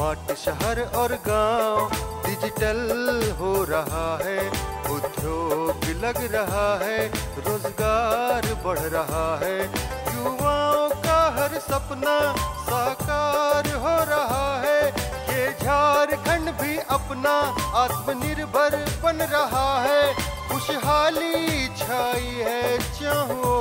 Smart शहर और गांव, डिजिटल हो रहा है, उद्योग लग रहा है, रोजगार बढ़ रहा है, युवाओं का हर सपना साकार हो रहा है। ये झारखंड भी अपना आत्मनिर्भर बन रहा है, खुशहाली छाई है चाहो,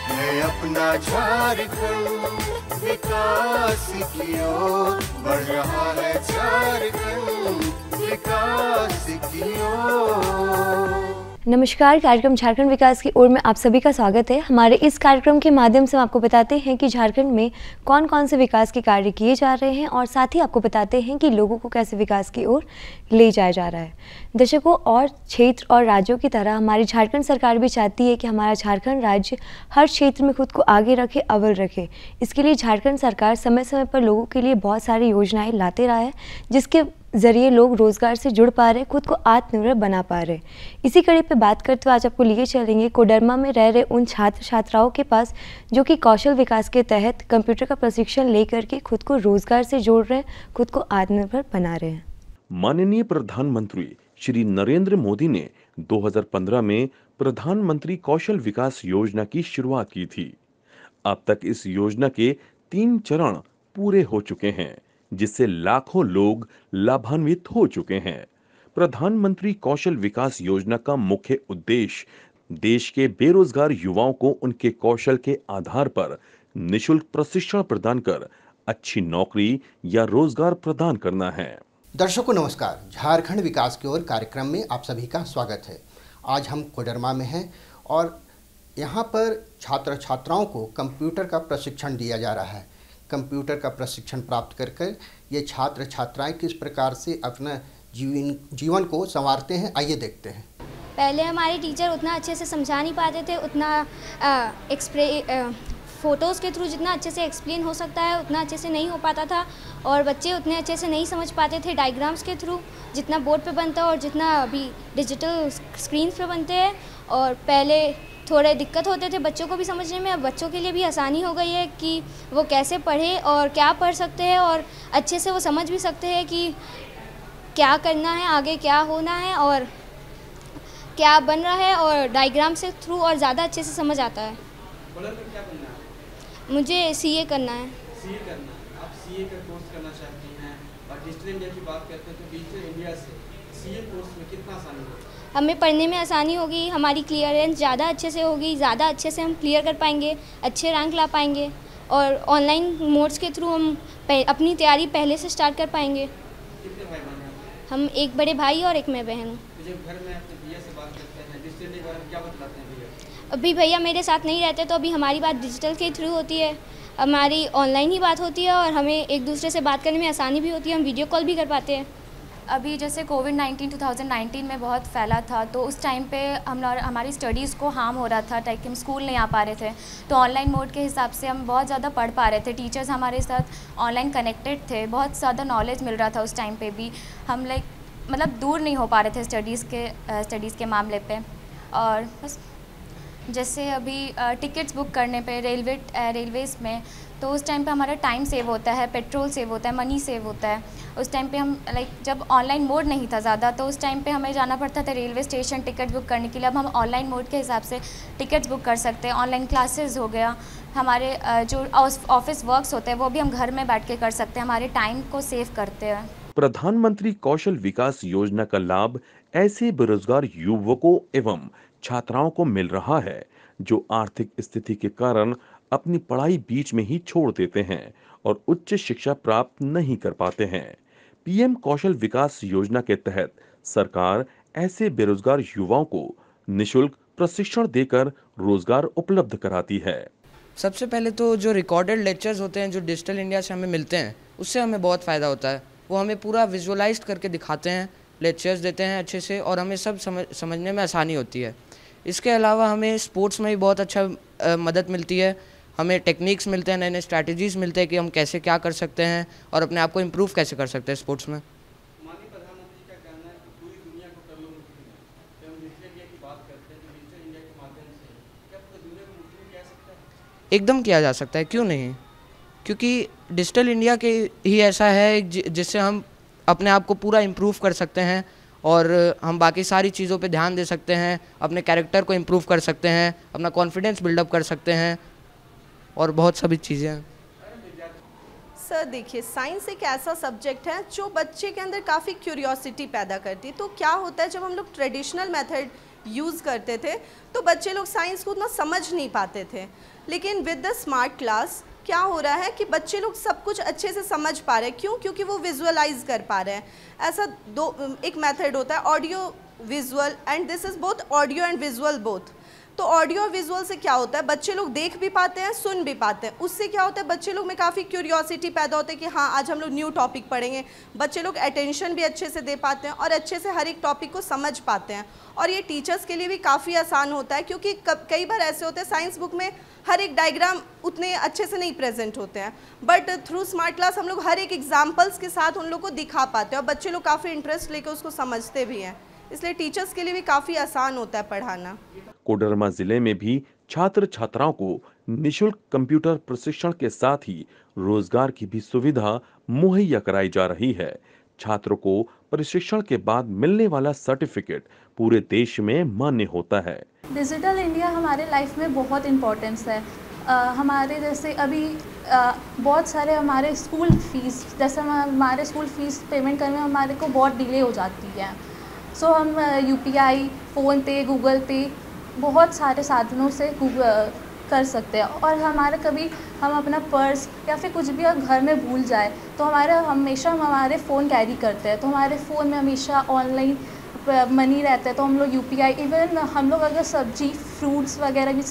है अपना झारखंड विकास की ओर बढ़ रहा है, झारखंड विकास की ओर। नमस्कार, कार्यक्रम झारखंड विकास की ओर में आप सभी का स्वागत है। हमारे इस कार्यक्रम के माध्यम से हम आपको बताते हैं कि झारखंड में कौन कौन से विकास के कार्य किए जा रहे हैं और साथ ही आपको बताते हैं कि लोगों को कैसे विकास की ओर ले जाया जा रहा है। दर्शकों, और क्षेत्र और राज्यों की तरह हमारी झारखंड सरकार भी चाहती है कि हमारा झारखंड राज्य हर क्षेत्र में खुद को आगे रखे, अव्वल रखे। इसके लिए झारखंड सरकार समय समय पर लोगों के लिए बहुत सारी योजनाएँ लाते रहा है, जिसके ज़रिए लोग रोज़गार से जुड़ पा रहे, खुद को आत्मनिर्भर बना पा रहे। इसी कड़ी पे बात करते हुए आज आपको लिए चलेंगे कोडरमा में रह रहे उन छात्र छात्राओं के पास जो कि कौशल विकास के तहत कंप्यूटर का प्रशिक्षण लेकर के खुद को रोज़गार से जोड़ रहे हैं, खुद को आत्मनिर्भर बना रहे हैं। माननीय प्रधानमंत्री श्री नरेंद्र मोदी ने 2015 में प्रधानमंत्री कौशल विकास योजना की शुरुआत की थी। अब तक इस योजना के 3 चरण पूरे हो चुके हैं, जिससे लाखों लोग लाभान्वित हो चुके हैं। प्रधानमंत्री कौशल विकास योजना का मुख्य उद्देश्य देश के बेरोजगार युवाओं को उनके कौशल के आधार पर निशुल्क प्रशिक्षण प्रदान कर अच्छी नौकरी या रोजगार प्रदान करना है। दर्शकों नमस्कार, झारखंड विकास की ओर कार्यक्रम में आप सभी का स्वागत है। आज हम कोडरमा में हैं और यहाँ पर छात्र छात्राओं को कंप्यूटर का प्रशिक्षण दिया जा रहा है। कंप्यूटर का प्रशिक्षण प्राप्त कर ये छात्र छात्राएं किस प्रकार से अपना जीवन को संवारते हैं, आइए देखते हैं। पहले हमारे टीचर उतना अच्छे से समझा नहीं पाते थे, उतना फ़ोटोज़ के थ्रू जितना अच्छे से एक्सप्लेन हो सकता है उतना अच्छे से नहीं हो पाता था, और बच्चे उतने अच्छे से नहीं समझ पाते थे डायग्राम्स के थ्रू जितना बोर्ड पे बनता है और जितना अभी डिजिटल स्क्रीन पे बनते हैं। और पहले थोड़े दिक्कत होते थे बच्चों को भी समझने में, अब बच्चों के लिए भी आसानी हो गई है कि वो कैसे पढ़े और क्या पढ़ सकते हैं, और अच्छे से वो समझ भी सकते हैं कि क्या करना है, आगे क्या होना है और क्या बन रहा है, और डायग्राम से थ्रू और ज़्यादा अच्छे से समझ आता है। बड़े में क्या करना है? मुझे सीए करना है। सीए करना है, आप सीए का कोर्स करना चाहती हैं। और डिजिटल इंडिया की बात करते हैं तो डिजिटल इंडिया से सीए कोर्स में कितना आसानी होगी? हमें पढ़ने में आसानी होगी, हमारी क्लियरेंस ज़्यादा अच्छे से होगी, ज़्यादा अच्छे से हम क्लियर कर पाएंगे, अच्छे रैंक ला पाएंगे, और ऑनलाइन मोड्स के थ्रू हम अपनी तैयारी पहले से स्टार्ट कर पाएंगे। कितने भाई बहन हैं? हम एक बड़े भाई और एक मैं बहन हूँ। तो जब घर में अपने भैया से बात करते हैं डिजिटल इंडिया के बारे में क्या बतलाते हैं भैया? अभी भैया मेरे साथ नहीं रहते, तो अभी हमारी बात डिजिटल के थ्रू होती है, हमारी ऑनलाइन ही बात होती है, और हमें एक दूसरे से बात करने में आसानी भी होती है, हम वीडियो कॉल भी कर पाते हैं। अभी जैसे कोविड-19 2019 में बहुत फैला था, तो उस टाइम पे हमारी स्टडीज़ को हार्म हो रहा था, ताकि हम स्कूल नहीं आ पा रहे थे, तो ऑनलाइन मोड के हिसाब से हम बहुत ज़्यादा पढ़ पा रहे थे। टीचर्स हमारे साथ ऑनलाइन कनेक्टेड थे, बहुत ज़्यादा नॉलेज मिल रहा था उस टाइम पे भी। हम मतलब दूर नहीं हो पा रहे थे स्टडीज़ के मामले पे। और बस जैसे अभी टिकट्स बुक करने पे रेलवेज़ में, तो उस टाइम पे हमारा टाइम सेव होता है, पेट्रोल सेव होता है, मनी सेव होता है। उस टाइम पे हम जब ऑनलाइन मोड नहीं था ज़्यादा, तो उस टाइम पे हमें जाना पड़ता था रेलवे स्टेशन टिकट बुक करने के लिए। अब हम ऑनलाइन मोड के हिसाब से टिकट्स बुक कर सकते हैं। ऑनलाइन क्लासेस हो गया, हमारे जो ऑफिस वर्क्स होते हैं वो भी हम घर में बैठ के कर सकते हैं, हमारे टाइम को सेव करते हैं। प्रधानमंत्री कौशल विकास योजना का लाभ ऐसे बेरोजगार युवकों एवं छात्राओं को मिल रहा है जो आर्थिक स्थिति के कारण अपनी पढ़ाई बीच में ही छोड़ देते हैं और उच्च शिक्षा प्राप्त नहीं कर पाते हैं। पीएम कौशल विकास योजना के तहत सरकार ऐसे बेरोजगार युवाओं को निशुल्क प्रशिक्षण देकर रोजगार उपलब्ध कराती है। सबसे पहले तो जो रिकॉर्डेड लेक्चर्स होते हैं जो डिजिटल इंडिया से हमें मिलते हैं, उससे हमें बहुत फ़ायदा होता है। वो हमें पूरा विजुअलाइज करके दिखाते हैं, लेक्चर्स देते हैं अच्छे से, और हमें सब समझने में आसानी होती है। इसके अलावा हमें स्पोर्ट्स में भी बहुत अच्छा मदद मिलती है। हमें टेक्निक्स मिलते हैं, नए नए स्ट्रैटेजीज़ मिलते हैं कि हम कैसे क्या कर सकते हैं और अपने आप को इम्प्रूव कैसे कर सकते हैं स्पोर्ट्स में। माननीय प्रधानमंत्री का कहना है कि पूरी दुनिया को कर लो मुफ्त में। जब हम डिजिटल इंडिया की बात करते हैं तो डिजिटल इंडिया के माध्यम से क्या पूरी दुनिया को मुफ्त में कह सकता है? एकदम किया जा सकता है, क्यों नहीं। क्योंकि डिजिटल इंडिया के ही ऐसा है जिससे हम अपने आप को पूरा इम्प्रूव कर सकते हैं और हम बाकी सारी चीज़ों पे ध्यान दे सकते हैं, अपने कैरेक्टर को इम्प्रूव कर सकते हैं, अपना कॉन्फिडेंस बिल्डअप कर सकते हैं और बहुत सभी चीज़ें हैं। सर देखिए, साइंस एक ऐसा सब्जेक्ट है जो बच्चे के अंदर काफ़ी क्यूरियोसिटी पैदा करती है। तो क्या होता है, जब हम लोग ट्रेडिशनल मेथड यूज़ करते थे तो बच्चे लोग साइंस को उतना समझ नहीं पाते थे, लेकिन विद द स्मार्ट क्लास क्या हो रहा है कि बच्चे लोग सब कुछ अच्छे से समझ पा रहे हैं। क्यों? क्योंकि वो विजुअलाइज कर पा रहे हैं। ऐसा एक मेथड होता है audio visual, and this is both audio and visual both. तो ऑडियो और विजुअल से क्या होता है, बच्चे लोग देख भी पाते हैं, सुन भी पाते हैं। उससे क्या होता है, बच्चे लोग में काफ़ी क्यूरियोसिटी पैदा होती है कि हाँ आज हम लोग न्यू टॉपिक पढ़ेंगे। बच्चे लोग अटेंशन भी अच्छे से दे पाते हैं और अच्छे से हर एक टॉपिक को समझ पाते हैं। और ये टीचर्स के लिए भी काफ़ी आसान होता है, क्योंकि कई बार ऐसे होते हैं साइंस बुक में हर एक डायग्राम उतने अच्छे से नहीं प्रेजेंट होते हैं, बट थ्रू स्मार्ट क्लास हम लोग हर एक एग्जाम्पल्स के साथ उन लोग को दिखा पाते हैं और बच्चे लोग काफ़ी इंटरेस्ट लेकर उसको समझते भी हैं। इसलिए टीचर्स के लिए भी काफ़ी आसान होता है पढ़ाना। कोडरमा जिले में भी छात्र छात्राओं को निशुल्क कंप्यूटर प्रशिक्षण के साथ ही रोजगार की भी सुविधा मुहैया कराई जा रही है। छात्रों को प्रशिक्षण के बाद मिलने वाला सर्टिफिकेट पूरे देश में मान्य होता है। डिजिटल इंडिया हमारे लाइफ में बहुत इम्पोर्टेंस है। हमारे जैसे अभी बहुत सारे हमारे स्कूल फीस, जैसे हमारे स्कूल फीस पेमेंट करने में हमारे को बहुत डिले हो जाती है। सो हम UPI, फ़ोनपे, गूगल पे बहुत सारे साधनों से कर सकते हैं। और हमारे कभी हम अपना पर्स या फिर कुछ भी घर में भूल जाए तो हमेशा हम हमारे फ़ोन कैरी करते हैं, तो हमारे फ़ोन में हमेशा ऑनलाइन मनी रहता है। तो हम लोग UPI, इवन हम लोग अगर सब्जी फ्रूट्स वगैरह भी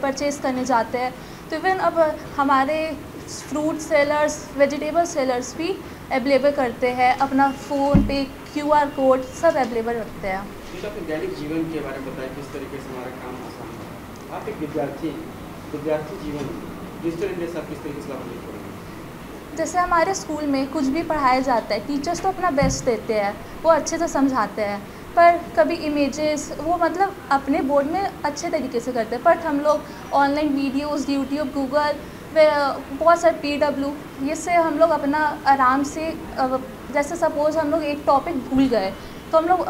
परचेज़ करने जाते हैं तो इवन अब हमारे फ्रूट सेलर्स, वेजिटेबल सेलर्स भी अवेलेबल करते हैं, अपना फ़ोन पे QR कोड सब अवेलेबल रखते हैं। अपने दैनिक जीवन के बारे में बताएं, किस तरीके से हमारा काम आसान है। आप एक विद्यार्थी जीवन डिजिटल इंडिया से आप किस तरीके से लाभ ले पाएंगे? जैसे हमारे स्कूल में कुछ भी पढ़ाया जाता है, टीचर्स तो अपना बेस्ट देते हैं, वो अच्छे से समझाते हैं, पर कभी इमेजेस वो मतलब अपने बोर्ड में अच्छे तरीके से करते हैं, बट हम लोग ऑनलाइन वीडियोस, यूट्यूब, गूगल, बहुत सारे PW, इससे हम लोग अपना आराम से, जैसे सपोज़ हम लोग एक टॉपिक भूल गए तो हम लोग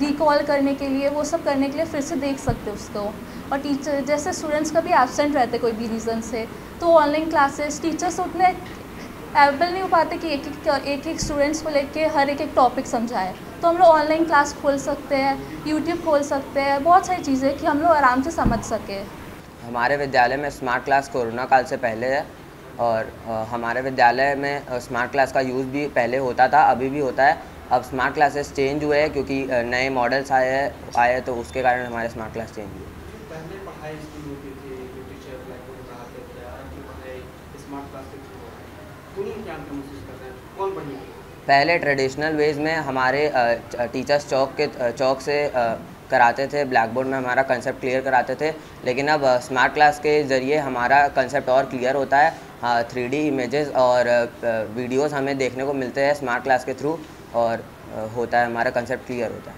रिकॉल करने के लिए, वो सब करने के लिए फिर से देख सकते उसको। और टीचर जैसे स्टूडेंट्स कभी एब्सेंट रहते कोई भी रीज़न से, तो ऑनलाइन क्लासेस टीचर्स उतने अवेलेबल नहीं हो पाते कि एक एक स्टूडेंट्स को लेके हर एक टॉपिक समझाए। तो हम लोग ऑनलाइन क्लास खोल सकते हैं, यूट्यूब खोल सकते हैं, बहुत सारी चीज़ें कि हम लोग आराम से समझ सकें। हमारे विद्यालय में स्मार्ट क्लास कोरोना काल से पहले है और हमारे विद्यालय में स्मार्ट क्लास का यूज़ भी पहले होता था, अभी भी होता है। अब स्मार्ट क्लासेस चेंज हुए हैं क्योंकि नए मॉडल्स आए तो उसके कारण हमारे स्मार्ट क्लास चेंज हुए। पहले पढ़ाई स्कूल होती थी, जो टीचर ब्लैक बोर्ड पढ़ाते थे, आज की पढ़ाई स्मार्ट क्लास से शुरू हो रही है। दोनों क्या अंतर महसूस करते हैं, कौन बढ़िया? पहले ट्रेडिशनल वेज में हमारे टीचर्स चौक से कराते थे, ब्लैक बोर्ड में हमारा कंसेप्ट क्लियर कराते थे, लेकिन अब स्मार्ट क्लास के ज़रिए हमारा कंसेप्ट और क्लियर होता है। 3D इमेजेस और वीडियोस हमें देखने को मिलते हैं स्मार्ट क्लास के थ्रू और होता है, हमारा कंसेप्ट क्लियर होता है।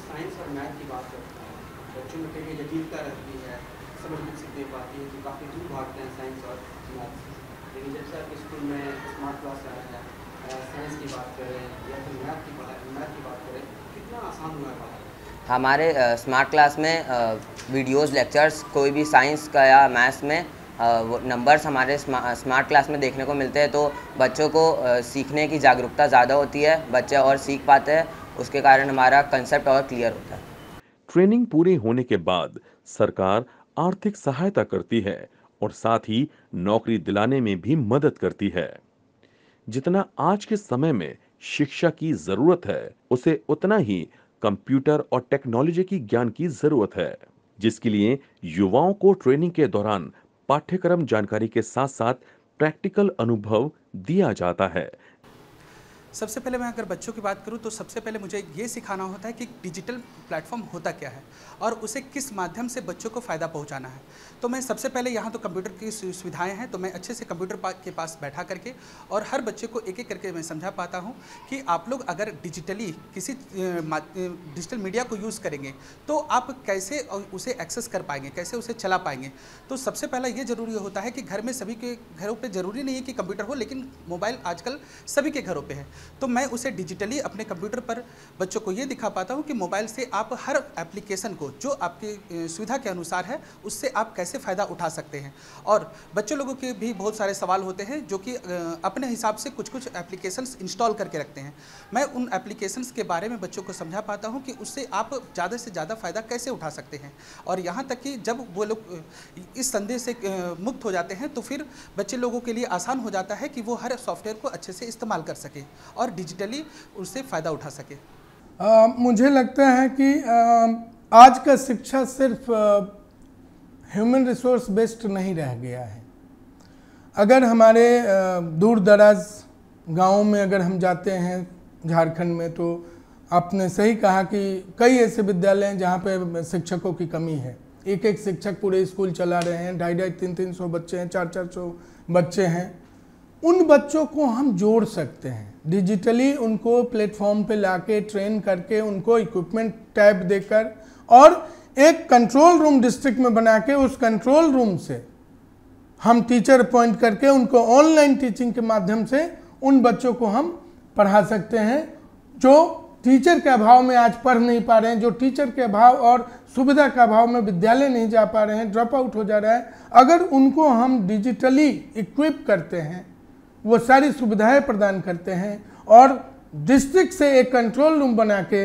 साइंस और मैथ की बात करते हैं, बच्चों में कई जटिलता रहती है, समझ विकसित नहीं पाती है, तो काफ़ी दूर भागते हैं साइंस और मैथ। लेकिन जब से आपके स्कूल में स्मार्ट क्लास आया है, साइंस की बात करें या फिर मैथ की बात करें, कितना आसान हुआ है पढ़ाई? हमारे स्मार्ट क्लास में वीडियोस, लेक्चर्स, कोई भी साइंस का या मैथ्स में वो नंबर्स हमारे स्मार्ट क्लास में देखने को मिलते हैं, तो बच्चों को सीखने की जागरूकता ज़्यादा होती है, बच्चे और सीख पाते हैं, उसके कारण हमारा कंसेप्ट और क्लियर होता है। ट्रेनिंग पूरी होने के बाद सरकार आर्थिक सहायता करती है और साथ ही नौकरी दिलाने में भी मदद करती है। जितना आज के समय में शिक्षा की जरूरत है, उसे उतना ही कंप्यूटर और टेक्नोलॉजी की ज्ञान की जरूरत है, जिसके लिए युवाओं को ट्रेनिंग के दौरान पाठ्यक्रम जानकारी के साथ साथ प्रैक्टिकल अनुभव दिया जाता है। सबसे पहले मैं अगर बच्चों की बात करूं तो सबसे पहले मुझे ये सिखाना होता है कि डिजिटल प्लेटफॉर्म होता क्या है और उसे किस माध्यम से बच्चों को फ़ायदा पहुंचाना है। तो मैं सबसे पहले यहाँ तो कंप्यूटर की सुविधाएं हैं, तो मैं अच्छे से कंप्यूटर के पास बैठा करके और हर बच्चे को एक एक करके मैं समझा पाता हूँ कि आप लोग अगर डिजिटली किसी डिजिटल मीडिया को यूज़ करेंगे तो आप कैसे उसे एक्सेस कर पाएंगे, कैसे उसे चला पाएंगे। तो सबसे पहला ये ज़रूरी होता है कि घर में सभी के घरों पे ज़रूरी नहीं है कि कंप्यूटर हो, लेकिन मोबाइल आजकल सभी के घरों पे है। तो मैं उसे डिजिटली अपने कंप्यूटर पर बच्चों को ये दिखा पाता हूँ कि मोबाइल से आप हर एप्लीकेशन को जो आपकी सुविधा के अनुसार है उससे आप कैसे फ़ायदा उठा सकते हैं। और बच्चों लोगों के भी बहुत सारे सवाल होते हैं जो कि अपने हिसाब से कुछ कुछ एप्लीकेशंस इंस्टॉल करके रखते हैं। मैं उन एप्लीकेशंस के बारे में बच्चों को समझा पाता हूँ कि उससे आप ज़्यादा से ज़्यादा फ़ायदा कैसे उठा सकते हैं। और यहाँ तक कि जब वो लोग इस संदेह से मुक्त हो जाते हैं तो फिर बच्चे लोगों के लिए आसान हो जाता है कि वो हर सॉफ्टवेयर को अच्छे से इस्तेमाल कर सके और डिजिटली उससे फ़ायदा उठा सके। मुझे लगता है कि आज का शिक्षा सिर्फ ह्यूमन रिसोर्स बेस्ड नहीं रह गया है। अगर हमारे दूर दराज गाँव में अगर हम जाते हैं झारखंड में, तो आपने सही कहा कि कई ऐसे विद्यालय हैं जहाँ पे शिक्षकों की कमी है। एक एक शिक्षक पूरे स्कूल चला रहे हैं, 250-300 बच्चे हैं, 400 बच्चे हैं। उन बच्चों को हम जोड़ सकते हैं डिजिटली, उनको प्लेटफॉर्म पे लाके ट्रेन करके उनको इक्विपमेंट टैब देकर और एक कंट्रोल रूम डिस्ट्रिक्ट में बना के उस कंट्रोल रूम से हम टीचर अपॉइंट करके उनको ऑनलाइन टीचिंग के माध्यम से उन बच्चों को हम पढ़ा सकते हैं जो टीचर के अभाव में आज पढ़ नहीं पा रहे हैं, जो टीचर के अभाव और सुविधा के अभाव में विद्यालय नहीं जा पा रहे हैं, ड्रॉप आउट हो जा रहा है। अगर उनको हम डिजिटली इक्विप करते हैं, वो सारी सुविधाएं प्रदान करते हैं और डिस्ट्रिक्ट से एक कंट्रोल रूम बना के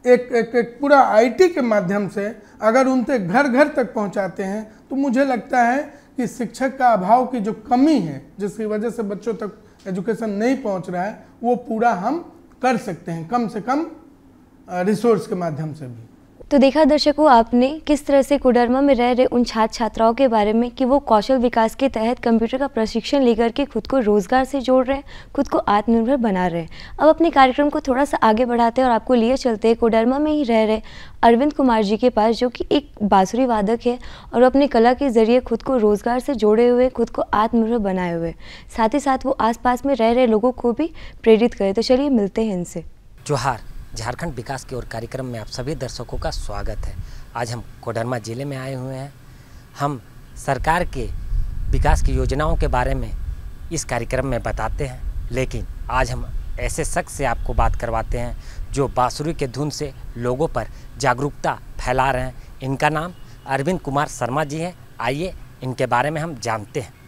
एक पूरा आईटी के माध्यम से अगर उनसे घर घर तक पहुंचाते हैं, तो मुझे लगता है कि शिक्षक का अभाव की जो कमी है जिसकी वजह से बच्चों तक एजुकेशन नहीं पहुंच रहा है, वो पूरा हम कर सकते हैं, कम से कम रिसोर्स के माध्यम से भी। तो देखा दर्शकों आपने किस तरह से कोडरमा में रह रहे उन छात्र छात्राओं के बारे में कि वो कौशल विकास के तहत कंप्यूटर का प्रशिक्षण लेकर के खुद को रोजगार से जोड़ रहे हैं, खुद को आत्मनिर्भर बना रहे हैं। अब अपने कार्यक्रम को थोड़ा सा आगे बढ़ाते हैं और आपको लिए चलते हैं कोडरमा में ही रह रहे अरविंद कुमार जी के पास, जो कि एक बांसुरी वादक है और अपनी कला के जरिए खुद को रोजगार से जोड़े हुए, खुद को आत्मनिर्भर बनाए हुए, साथ ही साथ वो आसपास में रह रहे लोगों को भी प्रेरित करे। तो चलिए मिलते हैं इनसे। जोहार, झारखंड विकास की ओर कार्यक्रम में आप सभी दर्शकों का स्वागत है। आज हम कोडरमा ज़िले में आए हुए हैं। हम सरकार के विकास की योजनाओं के बारे में इस कार्यक्रम में बताते हैं, लेकिन आज हम ऐसे शख्स से आपको बात करवाते हैं जो बांसुरी के धुन से लोगों पर जागरूकता फैला रहे हैं। इनका नाम अरविंद कुमार शर्मा जी है। आइए इनके बारे में हम जानते हैं।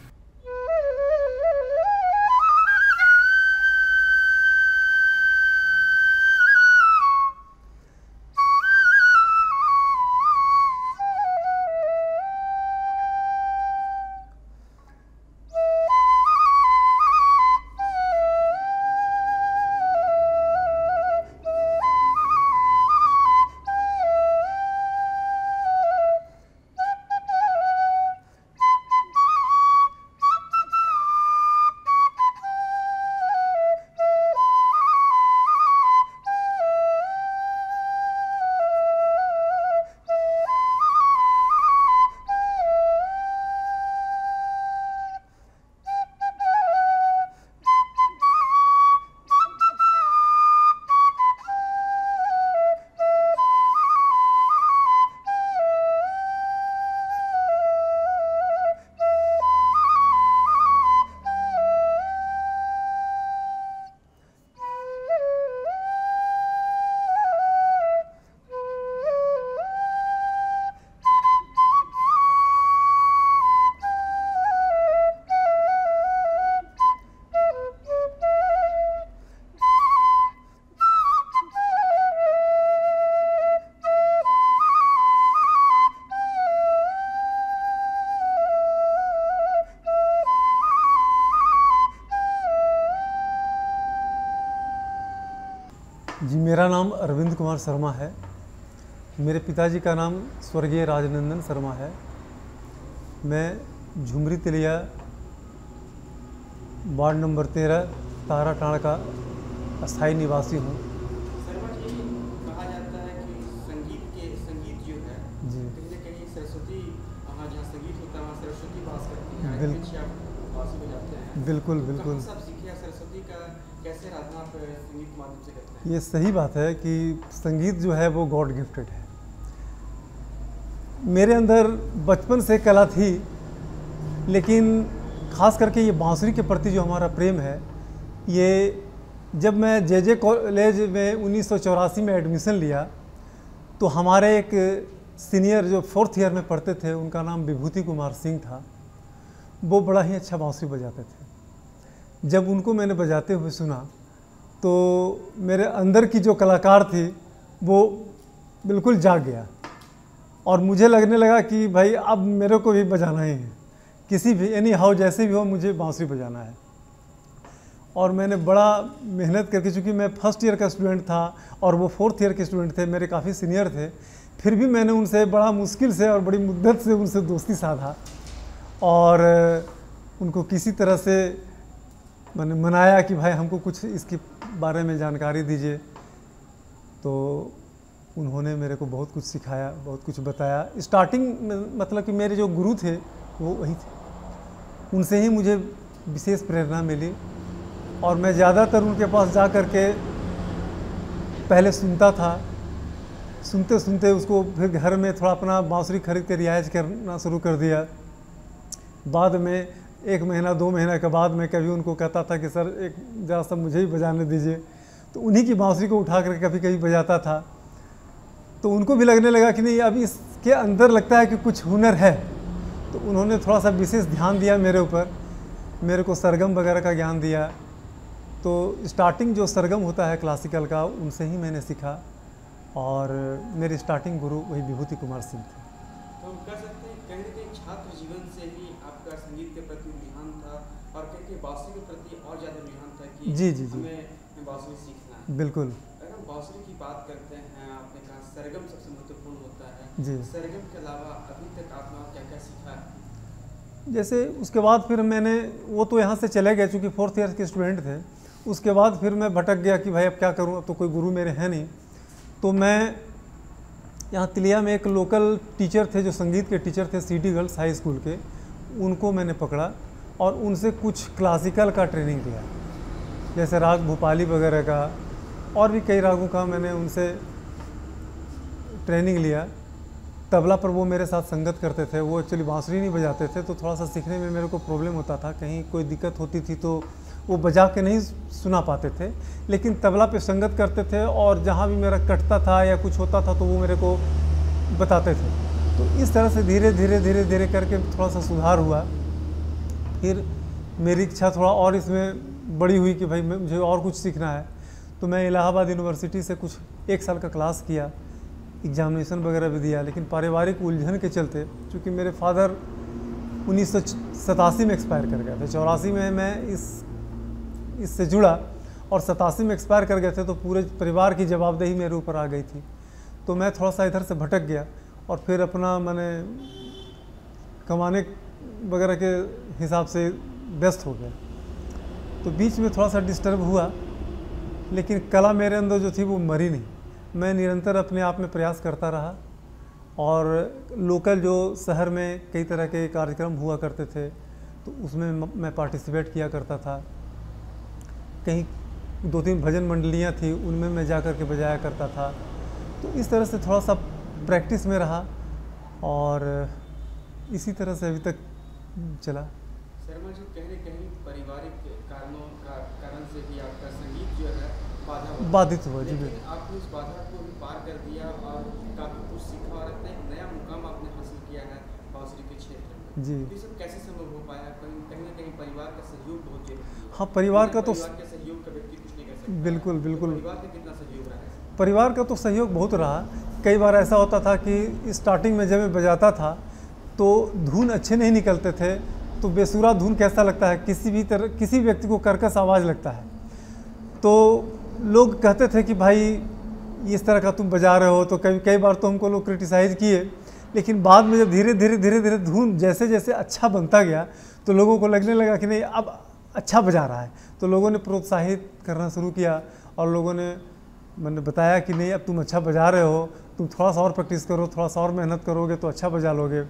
जी, मेरा नाम अरविंद कुमार शर्मा है। मेरे पिताजी का नाम स्वर्गीय राजनंदन शर्मा है। मैं झुमरी तिलिया वार्ड नंबर 13 ताराटाड़ का अस्थायी निवासी हूँ। शर्मा जी, कहा जाता है कि संगीत जो है जी, कहीं न कहीं सरस्वती, वहाँ जहाँ संगीत होता है वहाँ सरस्वती वास करती है। बिल्कुल, आप बांसुरी बजाते हैं, बिल्कुल तो बिल्कुल। कहाँ से आप सीखे हैं सरस्वती का, कैसे आराधना आप संगीत के माध्यम से करते हैं? ये सही बात है कि संगीत जो है वो गॉड गिफ्टेड है। मेरे अंदर बचपन से कला थी, लेकिन ख़ास करके ये बांसुरी के प्रति जो हमारा प्रेम है, ये जब मैं जे कॉलेज में 1984 में एडमिशन लिया तो हमारे एक सीनियर जो 4th ईयर में पढ़ते थे, उनका नाम विभूति कुमार सिंह था। वो बड़ा ही अच्छा बांसुरी बजाते थे। जब उनको मैंने बजाते हुए सुना तो मेरे अंदर की जो कलाकार थी वो बिल्कुल जाग गया और मुझे लगने लगा कि भाई अब मेरे को भी बजाना ही है, किसी भी एनी हाउ जैसे भी हो मुझे बांसुरी बजाना है। और मैंने बड़ा मेहनत करके, चूँकि मैं 1st ईयर का स्टूडेंट था और वो 4th ईयर के स्टूडेंट थे, मेरे काफ़ी सीनियर थे, फिर भी मैंने उनसे बड़ा मुश्किल से और बड़ी मुद्दत से उनसे दोस्ती साधा और उनको किसी तरह से मैंने मनाया कि भाई हमको कुछ इसके बारे में जानकारी दीजिए। तो उन्होंने मेरे को बहुत कुछ सिखाया, बहुत कुछ बताया। स्टार्टिंग में मतलब कि मेरे जो गुरु थे वो वही थे, उनसे ही मुझे विशेष प्रेरणा मिली और मैं ज़्यादातर उनके पास जा कर के पहले सुनता था, सुनते सुनते उसको फिर घर में थोड़ा अपना बांसुरी खरीद के रियाज करना शुरू कर दिया। बाद में 1 महीना 2 महीना के बाद मैं कभी उनको कहता था कि सर एक ज़रा सा मुझे ही बजाने दीजिए, तो उन्हीं की बांसुरी को उठा कर कभी कभी बजाता था। तो उनको भी लगने लगा कि नहीं अब इसके अंदर लगता है कि कुछ हुनर है, तो उन्होंने थोड़ा सा विशेष ध्यान दिया मेरे ऊपर, मेरे को सरगम वगैरह का ज्ञान दिया। तो स्टार्टिंग जो सरगम होता है क्लासिकल का, उनसे ही मैंने सीखा और मेरे स्टार्टिंग गुरु वही विभूति कुमार सिंह थे। तो हम कह सकते हैं कहीं न कहीं छात्र जीवन से ही आपका संगीत के प्रति रुझान था और कहीं बांसुरी के प्रति और ज़्यादा रुझान था कि जी जी जी, हमें बांसुरी सीखना है। बिल्कुल। अगर हम बांसुरी की बात करते हैं, आपने कहा सरगम सबसे महत्वपूर्ण होता है जी। सरगम के अलावा अभी तक आपने क्या क्या सीखा है? जैसे उसके बाद फिर मैंने, वो तो यहाँ से चले गए चूँकि 4th ईयर के स्टूडेंट थे, उसके बाद फिर मैं भटक गया कि भाई अब क्या करूँ, अब तो कोई गुरु मेरे हैं नहीं। तो मैं यहाँ तिलिया में एक लोकल टीचर थे जो संगीत के टीचर थे, सिटी गर्ल्स हाई स्कूल के, उनको मैंने पकड़ा और उनसे कुछ क्लासिकल का ट्रेनिंग लिया, जैसे राग भोपाली वगैरह का और भी कई रागों का मैंने उनसे ट्रेनिंग लिया। तबला पर वो मेरे साथ संगत करते थे, वो एक्चुअली बांसुरी नहीं बजाते थे, तो थोड़ा सा सीखने में मेरे को प्रॉब्लम होता था, कहीं कोई दिक्कत होती थी तो वो बजा के नहीं सुना पाते थे, लेकिन तबला पे संगत करते थे और जहाँ भी मेरा कटता था या कुछ होता था तो वो मेरे को बताते थे। तो इस तरह से धीरे धीरे धीरे धीरे करके थोड़ा सा सुधार हुआ। फिर मेरी इच्छा थोड़ा और इसमें बड़ी हुई कि भाई मुझे और कुछ सीखना है, तो मैं इलाहाबाद यूनिवर्सिटी से कुछ 1 साल का क्लास किया, एग्जामिनेशन वगैरह भी दिया, लेकिन पारिवारिक उलझन के चलते, चूँकि मेरे फादर 1987 में एक्सपायर कर गए थे, 84 में मैं इससे जुड़ा और 87 में एक्सपायर कर गए थे, तो पूरे परिवार की जवाबदेही मेरे ऊपर आ गई थी। तो मैं थोड़ा सा इधर से भटक गया और फिर अपना मैंने कमाने वगैरह के हिसाब से व्यस्त हो गया। तो बीच में थोड़ा सा डिस्टर्ब हुआ, लेकिन कला मेरे अंदर जो थी वो मरी नहीं। मैं निरंतर अपने आप में प्रयास करता रहा और लोकल जो शहर में कई तरह के कार्यक्रम हुआ करते थे तो उसमें मैं पार्टिसिपेट किया करता था। कहीं 2-3 भजन मंडलियाँ थी, उनमें मैं जा कर के बजाया करता था। तो इस तरह से थोड़ा सा प्रैक्टिस में रहा और इसी तरह से अभी तक चला। शर्मा जी, कहीं न कहीं पारिवारिक कारण से भी आपका संगीत जो है बाधित हुआ। जी, लेकिन आपने उस बाधा को भी पार कर दिया और काफ़ी कुछ सीखा और अपना एक नया मुकाम आपने हासिल किया है बांसुरी के क्षेत्र में। जी, ये सब कैसे संभव हो पाया? कहीं न कहीं परिवार का सहयोग बहुत जरूरी है। हाँ, परिवार का तो सहयोग का व्यक्ति कुछ नहीं कर सकता। बिल्कुल बिल्कुल। तो परिवार का कितना सहयोग रहा है? परिवार का तो सहयोग बहुत रहा। कई बार ऐसा होता था कि स्टार्टिंग में जब मैं बजाता था तो धुन अच्छे नहीं निकलते थे, तो बेसुरा धुन कैसा लगता है, किसी व्यक्ति को कर्कश आवाज़ लगता है, तो लोग कहते थे कि भाई इस तरह का तुम बजा रहे हो। तो कई बार तो हमको लोग क्रिटिसाइज़ किए, लेकिन बाद में जब धीरे धीरे धुन जैसे जैसे अच्छा बनता गया तो लोगों को लगने लगा कि नहीं अब अच्छा बजा रहा है, तो लोगों ने प्रोत्साहित करना शुरू किया और लोगों ने मैंने बताया कि नहीं अब तुम अच्छा बजा रहे हो, तुम थोड़ा सा और प्रैक्टिस करो, थोड़ा सा और मेहनत करोगे तो अच्छा बजा लोगे।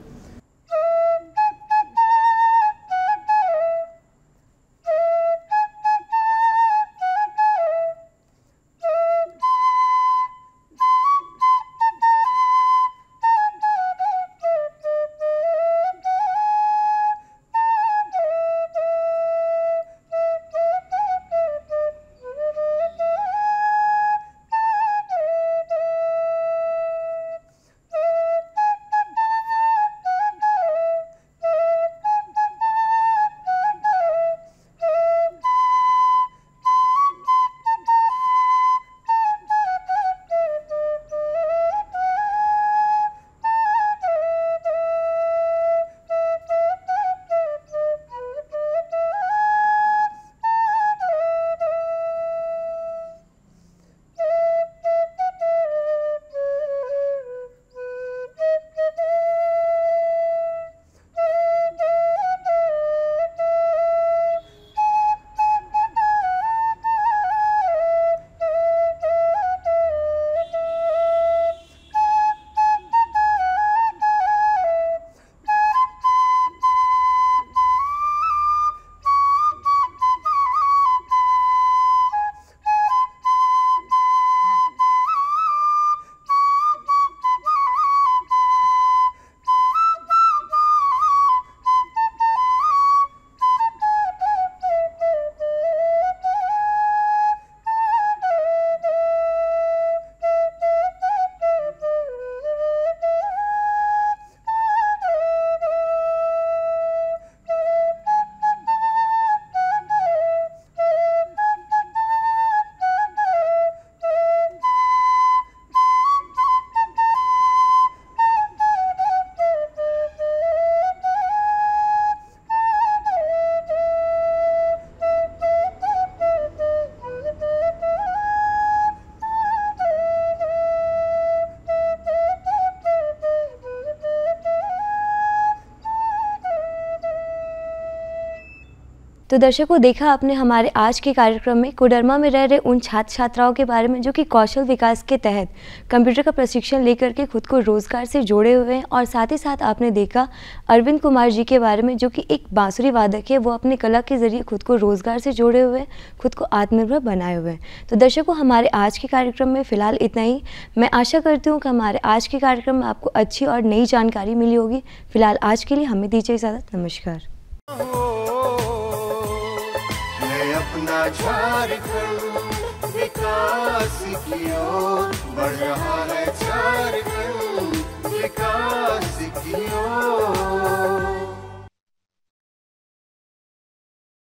तो दर्शकों, देखा आपने हमारे आज के कार्यक्रम में कोडरमा में रह रहे उन छात्र छात्राओं के बारे में जो कि कौशल विकास के तहत कंप्यूटर का प्रशिक्षण लेकर के खुद को रोजगार से जोड़े हुए हैं। और साथ ही साथ आपने देखा अरविंद कुमार जी के बारे में जो कि एक बांसुरी वादक है, वो अपने कला के जरिए खुद को रोजगार से जोड़े हुए हैं, खुद को आत्मनिर्भर बनाए हुए हैं। तो दर्शकों, हमारे आज के कार्यक्रम में फ़िलहाल इतना ही। मैं आशा करती हूँ कि हमारे आज के कार्यक्रम में आपको अच्छी और नई जानकारी मिली होगी। फिलहाल आज के लिए हमें दीजिए इजाज़त। नमस्कार। अपना झारखंड विकास की ओर बढ़ रहा है, झारखंड विकास की ओर।